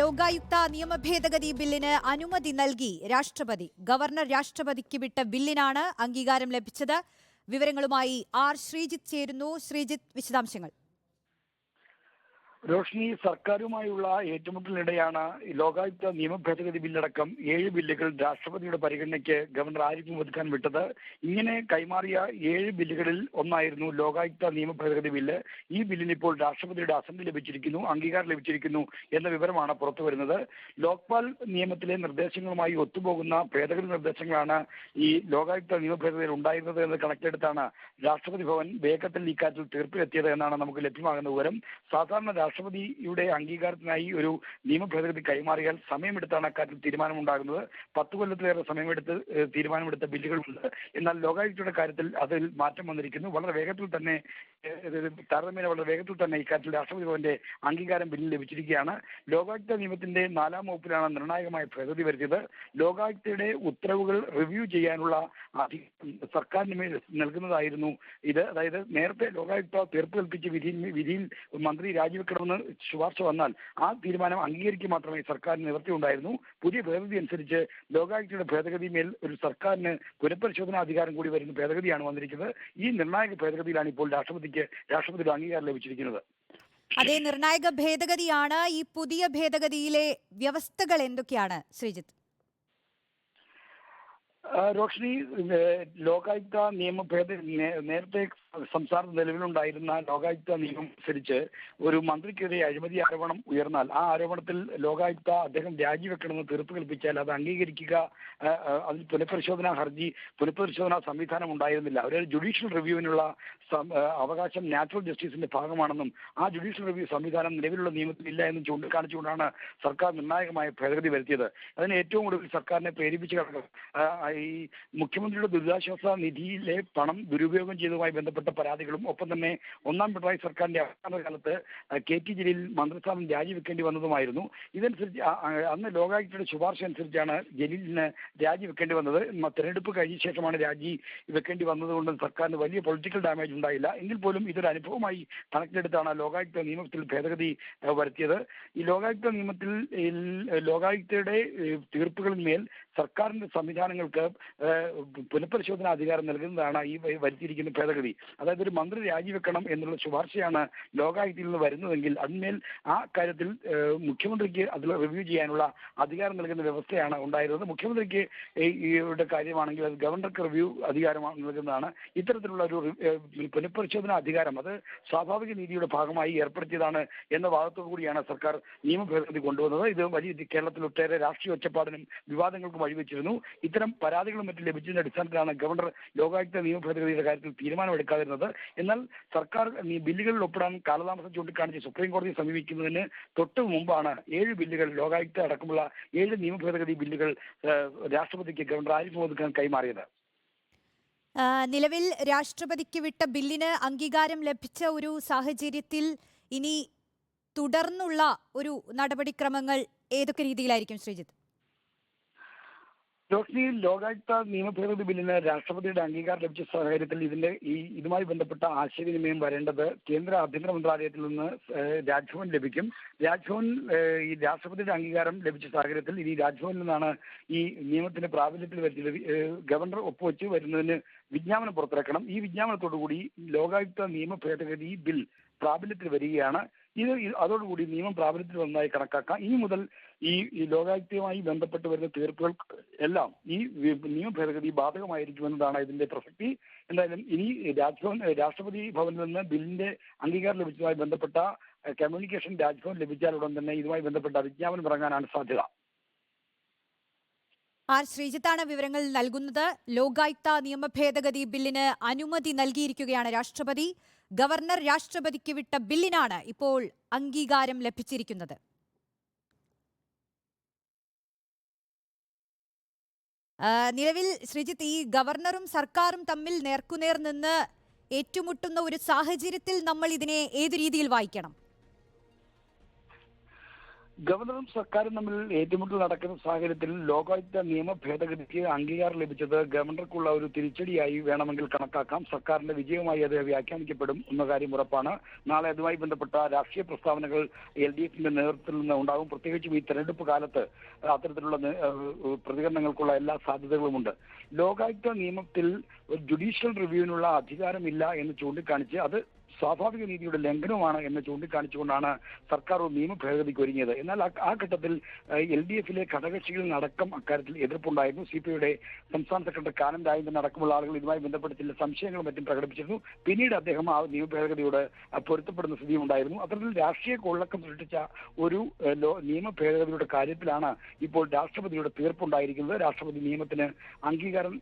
ലോകായുക്ത നിയമ ഭേദഗതി ബില്ലിന് അനുമതി നൽകി രാഷ്ട്രപതി. ഗവർണർ രാഷ്ട്രപതിക്ക് വിട്ട ബില്ലിനാണ് അംഗീകാരം ലഭിച്ചത്. വിവരങ്ങളുമായി ആർ ശ്രീജിത്ത് ചേരുന്നു. ശ്രീജിത്ത്, വിശദാംശങ്ങൾ. രോഷ്നി, സർക്കാരുമായുള്ള ഏറ്റുമുട്ടലിനിടെയാണ് ലോകായുക്ത നിയമ ഭേദഗതി ബില്ലടക്കം 7 ബില്ലുകൾ രാഷ്ട്രപതിയുടെ പരിഗണനയ്ക്ക് ഗവർണർ ആരിഫ് മുഹമ്മദ് ഖാൻ വിട്ടത്. ഇങ്ങനെ കൈമാറിയ 7 ബില്ലുകളിൽ ഒന്നായിരുന്നു ലോകായുക്ത നിയമ ഭേദഗതി ബില്ല്. ഈ ബില്ലിന് ഇപ്പോൾ രാഷ്ട്രപതിയുടെ അസംബ്ലി ലഭിച്ചിരിക്കുന്നു, അംഗീകാരം ലഭിച്ചിരിക്കുന്നു എന്ന വിവരമാണ് പുറത്തുവരുന്നത്. ലോക്പാൽ നിയമത്തിലെ നിർദ്ദേശങ്ങളുമായി ഒത്തുപോകുന്ന ഭേദഗതി നിർദ്ദേശങ്ങളാണ് ഈ ലോകായുക്ത നിയമ ഭേദഗതിയിൽ ഉണ്ടായിരുന്നത് എന്ന് കണക്കിലെടുത്താണ് രാഷ്ട്രപതി ഭവൻ വേഗത്തിൽ ഇക്കാര്യത്തിൽ തീർപ്പിലെത്തിയത് എന്നാണ് നമുക്ക് ലഭ്യമാകുന്ന വിവരം. സാധാരണ രാഷ്ട്രപതിയുടെ അംഗീകാരത്തിനായി ഒരു നിയമ ഭേദഗതി കൈമാറിയാൽ സമയമെടുത്താണ് അക്കാര്യത്തിൽ തീരുമാനമുണ്ടാകുന്നത്. 10 കൊല്ലത്തിലേറെ സമയമെടുത്ത് തീരുമാനമെടുത്ത ബില്ലുകളുണ്ട്. എന്നാൽ ലോകായുക്തയുടെ കാര്യത്തിൽ അതിൽ മാറ്റം വന്നിരിക്കുന്നു. വളരെ വേഗത്തിൽ തന്നെ താരതമ്യേന വളരെ വേഗത്തിൽ തന്നെ ഇക്കാര്യത്തിൽ രാഷ്ട്രപതി ഭവന്റെ അംഗീകാരം ബില്ലിൽ ലഭിച്ചിരിക്കുകയാണ്. ലോകായുക്ത നിയമത്തിന്റെ 4-ാം വകുപ്പിലാണ് നിർണായകമായ ഭേദഗതി വരുത്തിയത്. ലോകായുക്തയുടെ ഉത്തരവുകൾ റിവ്യൂ ചെയ്യാനുള്ള സർക്കാരിന് മേൽ നൽകുന്നതായിരുന്നു ഇത്. അതായത് നേരത്തെ ലോകായുക്ത തീർപ്പ് കൽപ്പിച്ച വിധിയിൽ മന്ത്രി രാജിവെക്കണമെന്ന് ശുപാർശ വന്നാൽ ആ തീരുമാനം അംഗീകരിക്കുക മാത്രമേ സർക്കാരിന് നിവൃത്തിയുണ്ടായിരുന്നു. പുതിയ ഭേദഗതി അനുസരിച്ച് ലോകായുക്തയുടെ ഭേദഗതി മേൽ ഒരു സർക്കാരിന് പുനഃപരിശോധനാ അധികാരം കൂടി വരുന്ന ഭേദഗതിയാണ് വന്നിരിക്കുന്നത്. ഈ നിർണായക ഭേദഗതിയിലാണ് ഇപ്പോൾ രാഷ്ട്രപതിയുടെ അംഗീകാരം ലഭിച്ചിരിക്കുന്നത്. അതേ, നിർണായക ഭേദഗതിയാണ്. ഈ പുതിയ ഭേദഗതിയിലെ വ്യവസ്ഥകൾ എന്തൊക്കെയാണ് ശ്രീജിത്ത്? രോഷ്നി, ലോകായുക്ത നിയമ നേരത്തെ സംസ്ഥാനത്ത് നിലവിലുണ്ടായിരുന്ന ലോകായുക്ത നിയമം അനുസരിച്ച് ഒരു മന്ത്രിക്കെതിരെ അഴിമതി ആരോപണം ഉയർന്നാൽ ആ ആരോപണത്തിൽ ലോകായുക്ത അദ്ദേഹം രാജിവെക്കണമെന്ന് തീർപ്പ് കൽപ്പിച്ചാൽ അത് അംഗീകരിക്കുക, അതിൽ പുനഃപരിശോധനാ സംവിധാനം ഉണ്ടായിരുന്നില്ല. ഒരു ജുഡീഷ്യൽ റിവ്യൂവിനുള്ള അവകാശം നാച്ചുറൽ ജസ്റ്റിസിന്റെ ഭാഗമാണെന്നും ആ ജുഡീഷ്യൽ റിവ്യൂ സംവിധാനം നിലവിലുള്ള നിയമത്തിൽ ഇല്ല എന്നും ചൂണ്ടിക്കാണിച്ചുകൊണ്ടാണ് സർക്കാർ നിർണായകമായ ഭേദഗതി വരുത്തിയത്. അതിന് ഏറ്റവും ഒടുവിൽ സർക്കാരിനെ പ്രേരിപ്പിച്ച ഘടകം ഈ മുഖ്യമന്ത്രിയുടെ ദുരിതാശ്വാസ നിധിയിലെ പണം ദുരുപയോഗം ചെയ്തതുമായി ബന്ധപ്പെട്ട പരാതികളും ഒപ്പം തന്നെ ഒന്നാം പിണറായി സർക്കാരിന്റെ അവസാന കാലത്ത് KT ജലീൽ മന്ത്രിസ്ഥാനം രാജിവെക്കേണ്ടി വന്നതുമായിരുന്നു. ഇതനുസരിച്ച് അന്ന് ലോകായുക്തയുടെ ശുപാർശ അനുസരിച്ചാണ് ജലീലിന് രാജിവെക്കേണ്ടി വന്നത്. തെരഞ്ഞെടുപ്പ് കഴിഞ്ഞ ശേഷമാണ് രാജി വെക്കേണ്ടി വന്നതുകൊണ്ട് സർക്കാരിന് വലിയ പൊളിറ്റിക്കൽ ഡാമേജ് ഉണ്ടായില്ല. എങ്കിൽ പോലും ഇതൊരു അനുഭവമായി കണക്കിലെടുത്താണ് ലോകായുക്ത നിയമത്തിൽ ഭേദഗതി വരുത്തിയത്. ഈ ലോകായുക്ത നിയമത്തിൽ ലോകായുക്തയുടെ തീർപ്പുകളിന്മേൽ സർക്കാരിന്റെ സംവിധാനങ്ങൾക്ക് പുനഃപരിശോധനാ അധികാരം നൽകുന്നതാണ് ഈ വരുത്തിയിരിക്കുന്ന ഭേദഗതി. അതായത് ഒരു മന്ത്രി രാജിവെക്കണം എന്നുള്ള ശുപാർശയാണ് ലോകായുക്തയിൽ നിന്ന് വരുന്നതെങ്കിൽ അതിന്മേൽ ആ കാര്യത്തിൽ മുഖ്യമന്ത്രിക്ക് അതിൽ റിവ്യൂ ചെയ്യാനുള്ള അധികാരം നൽകുന്ന വ്യവസ്ഥയാണ് ഉണ്ടായിരുന്നത്. മുഖ്യമന്ത്രിക്ക് യുടെ കാര്യമാണെങ്കിൽ അത് ഗവർണർക്ക് റിവ്യൂ അധികാരം നൽകുന്നതാണ്. ഇത്തരത്തിലുള്ള ഒരു പുനഃപരിശോധനാ അധികാരം അത് സ്വാഭാവിക നീതിയുടെ ഭാഗമായി ഏർപ്പെടുത്തിയതാണ് എന്ന വാദത്തോടു കൂടിയാണ് സർക്കാർ നിയമ ഭേദഗതി കൊണ്ടുവന്നത്. ഇത് വലിയ കേരളത്തിൽ ഒട്ടേറെ രാഷ്ട്രീയ ഒച്ചപ്പാടിനും വിവാദങ്ങൾക്കും വഴിവെച്ചിരുന്നു. ഇത്തരം പരാതികളും മറ്റും ലഭിച്ചതിന്റെ അടിസ്ഥാനത്തിലാണ് ഗവർണർ ലോകായുക്ത നിയമ ഭേദഗതിയുടെ കാര്യത്തിൽ തീരുമാനമെടുക്കാതിരുന്നത്. എന്നാൽ സർക്കാർ ബില്ലുകളിൽ ഒപ്പിടാൻ കാലതാമസം ചൂണ്ടിക്കാണിച്ച് സുപ്രീം കോടതിയെ സമീപിക്കുന്നതിന് തൊട്ടു മുമ്പാണ് 7 ബില്ലുകൾ ലോകായുക്ത അടക്കമുള്ള 7 നിയമ ഭേദഗതി ബില്ലുകൾ രാഷ്ട്രപതിക്ക് ഗവർണർ ആരിഫ് മുഹമ്മദ് ഖാൻ കൈമാറിയത്. നിലവിൽ രാഷ്ട്രപതിക്ക് വിട്ട ബില്ലിന് അംഗീകാരം ലഭിച്ച ഒരു സാഹചര്യത്തിൽ ഇനി തുടർന്നുള്ള ഒരു നടപടിക്രമങ്ങൾ ഏതൊക്കെ രീതിയിലായിരിക്കും ശ്രീജിത്ത്? രോഷ്നി, ലോകായുക്ത നിയമ ഭേദഗതി ബില്ലിന് രാഷ്ട്രപതിയുടെ അംഗീകാരം ലഭിച്ച സാഹചര്യത്തിൽ ഇതുമായി ബന്ധപ്പെട്ട ആശയവിനിമയം വരേണ്ടത് കേന്ദ്ര ആഭ്യന്തര മന്ത്രാലയത്തിൽ നിന്ന് രാജ്ഭവൻ ലഭിക്കും. രാജ്ഭവൻ ഈ രാഷ്ട്രപതിയുടെ അംഗീകാരം ലഭിച്ച സാഹചര്യത്തിൽ ഇനി രാജ്ഭവനിൽ നിന്നാണ് ഈ നിയമത്തിന്റെ പ്രാബല്യത്തിൽ വരുത്തിയത്. ഗവർണർ ഒപ്പുവെച്ച് വരുന്നതിന് വിജ്ഞാപനം പുറത്തിറക്കണം. ഈ വിജ്ഞാപനത്തോടുകൂടി ലോകായുക്ത നിയമ ഭേദഗതി ബിൽ പ്രാബല്യത്തിൽ വരികയാണ്. അതോടുകൂടി നിയമം പ്രാബല്യത്തിൽ വന്നതായി കണക്കാക്കാം. ഇനി മുതൽ ഈ ലോകായുക്തയുമായി ബന്ധപ്പെട്ട് വരുന്ന തീർപ്പുകൾ എല്ലാം ഈ നിയമ ഭേദഗതി ബാധകമായിരിക്കുമെന്നതാണ് ഇതിന്റെ പ്രസക്തി. എന്തായാലും ഇനി രാഷ്ട്രപതി ഭവനിൽ നിന്ന് ബില്ലിന്റെ അംഗീകാരം ലഭിച്ചതുമായി ബന്ധപ്പെട്ട കമ്മ്യൂണിക്കേഷൻ രാജ്ഭവൻ ലഭിച്ചാൽ ഉടൻ തന്നെ ഇതുമായി ബന്ധപ്പെട്ട വിജ്ഞാപനം ഇറങ്ങാനാണ് സാധ്യത. ആർ ശ്രീജിത്താണ് വിവരങ്ങൾ നൽകുന്നത്. ലോകായുക്ത നിയമ ഭേദഗതി ബില്ലിന് അനുമതി നൽകിയിരിക്കുകയാണ് രാഷ്ട്രപതി. ഗവർണർ രാഷ്ട്രപതിക്ക് വിട്ട ബില്ലിനാണ് ഇപ്പോൾ അംഗീകാരം ലഭിച്ചിരിക്കുന്നത്. നിലവിൽ ശ്രീജിത്ത്, ഈ ഗവർണറും സർക്കാരും തമ്മിൽ നേർക്കുനേർ നിന്ന് ഏറ്റുമുട്ടുന്ന ഒരു സാഹചര്യത്തിൽ നമ്മൾ ഇതിനെ ഏതു രീതിയിൽ വായിക്കണം? ഗവർണറും സർക്കാരും തമ്മിൽ ഏറ്റുമുട്ടൽ നടക്കുന്ന സാഹചര്യത്തിൽ ലോകായുക്ത നിയമ ഭേദഗതിക്ക് അംഗീകാരം ലഭിച്ചത് ഗവർണർക്കുള്ള ഒരു തിരിച്ചടിയായി വേണമെങ്കിൽ കണക്കാക്കാം. സർക്കാരിന്റെ വിജയമായി അത് വ്യാഖ്യാനിക്കപ്പെടും എന്ന കാര്യം ഉറപ്പാണ്. നാളെ അതുമായി ബന്ധപ്പെട്ട രാഷ്ട്രീയ പ്രസ്താവനകൾ LDFന്റെ നേതൃത്വത്തിൽ നിന്ന് ഉണ്ടാകും. പ്രത്യേകിച്ചും ഈ തെരഞ്ഞെടുപ്പ് കാലത്ത് അത്തരത്തിലുള്ള പ്രതികരണങ്ങൾക്കുള്ള എല്ലാ സാധ്യതകളുമുണ്ട്. ലോകായുക്ത നിയമത്തിൽ ജുഡീഷ്യൽ റിവ്യൂവിനുള്ള അധികാരമില്ല എന്ന് ചൂണ്ടിക്കാണിച്ച് അത് സ്വാഭാവിക നീതിയുടെ ലംഘനമാണ് എന്ന് ചൂണ്ടിക്കാണിച്ചുകൊണ്ടാണ് സർക്കാർ ഒരു നിയമ ഭേദഗതിക്ക് ഒരുങ്ങിയത്. എന്നാൽ ആ ഘട്ടത്തിൽ LDFലെ ഘടകകക്ഷികളിലടക്കം അക്കാര്യത്തിൽ എതിർപ്പുണ്ടായിരുന്നു. CPIയുടെ സംസ്ഥാന സെക്രട്ടറി കാനം രാജേന്ദ്രൻ അടക്കമുള്ള ആളുകൾ ഇതുമായി ബന്ധപ്പെട്ട് ചില സംശയങ്ങളും മറ്റും പ്രകടിപ്പിച്ചിരുന്നു. പിന്നീട് അദ്ദേഹം ആ നിയമ ഭേദഗതിയോട് പൊരുത്തപ്പെടുന്ന സ്ഥിതിയും ഉണ്ടായിരുന്നു. അത്തരത്തിൽ രാഷ്ട്രീയ കൊള്ളക്കം സൃഷ്ടിച്ച ഒരു നിയമ ഭേദഗതിയുടെ കാര്യത്തിലാണ് ഇപ്പോൾ രാഷ്ട്രപതിയുടെ തീർപ്പുണ്ടായിരിക്കുന്നത്. രാഷ്ട്രപതി നിയമത്തിന് അംഗീകാരം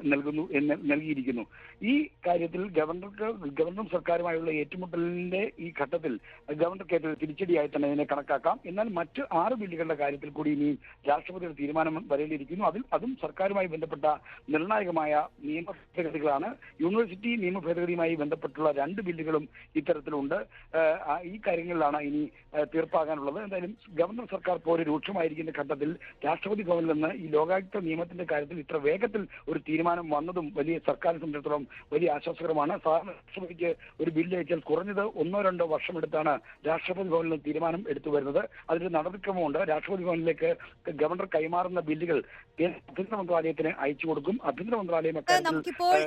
നൽകിയിരിക്കുന്നു. ഈ കാര്യത്തിൽ ഗവർണറും സർക്കാരുമായുള്ള ഏറ്റുമുട്ടലിന്റെ ഈ ഘട്ടത്തിൽ ഗവർണർക്ക് തിരിച്ചടിയായി തന്നെ ഇതിനെ കണക്കാക്കാം. എന്നാൽ മറ്റ് 6 ബില്ലുകളുടെ കാര്യത്തിൽ കൂടി ഇനി രാഷ്ട്രപതിയുടെ തീരുമാനം വരേണ്ടിയിരിക്കുന്നു. അതും സർക്കാരുമായി ബന്ധപ്പെട്ട നിർണായകമായ നിയമ ഭേദഗതികളാണ്. യൂണിവേഴ്സിറ്റി നിയമ ഭേദഗതിയുമായി ബന്ധപ്പെട്ടുള്ള 2 ബില്ലുകളും ഇത്തരത്തിലുണ്ട്. ഈ കാര്യങ്ങളിലാണ് ഇനി തീർപ്പാകാനുള്ളത്. എന്തായാലും ഗവർണർ സർക്കാർ പോലെ രൂക്ഷമായിരിക്കുന്ന ഘട്ടത്തിൽ രാഷ്ട്രപതി ഭവനിൽ നിന്ന് ഈ ലോകായുക്ത നിയമത്തിന്റെ കാര്യത്തിൽ ഇത്ര വേഗത്തിൽ ഒരു തീരുമാനം വന്നതും വലിയ സർക്കാരിനെ സംബന്ധിച്ചിടത്തോളം വലിയ ആശ്വാസകരമാണ്. സാധാരണ രാഷ്ട്രപതിക്ക് ഒരു ബില്ല് അയച്ചാൽ കുറഞ്ഞത് 1-2 വർഷമെടുത്താണ് രാഷ്ട്രപതി ഭവനിൽ നിന്ന് തീരുമാനം എടുത്തു വരുന്നത്. അതിന്റെ നടപടിക്രമമുണ്ട്. രാഷ്ട്രപതി ഭവനിലേക്ക് ഗവർണർ കൈമാറുന്ന ബില്ലുകൾ ആഭ്യന്തര മന്ത്രാലയത്തിന് അയച്ചു കൊടുക്കും. ആഭ്യന്തര മന്ത്രാലയം നമുക്കിപ്പോൾ